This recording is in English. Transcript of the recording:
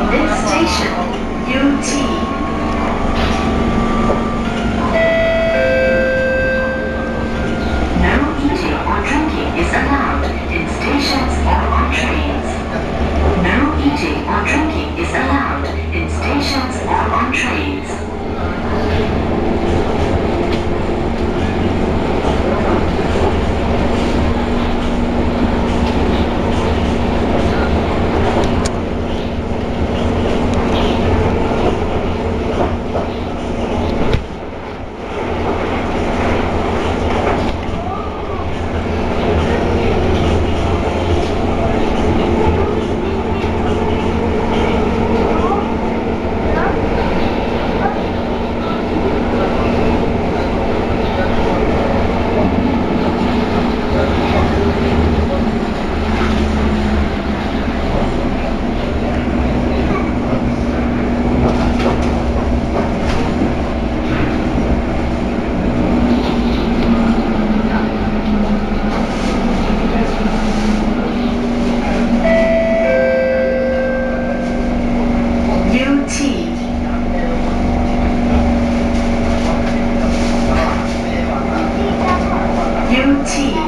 Next station, UT. No eating or drinking is allowed in stations or on trains. No eating or drinking is allowed in stations or on trains. UT. UT.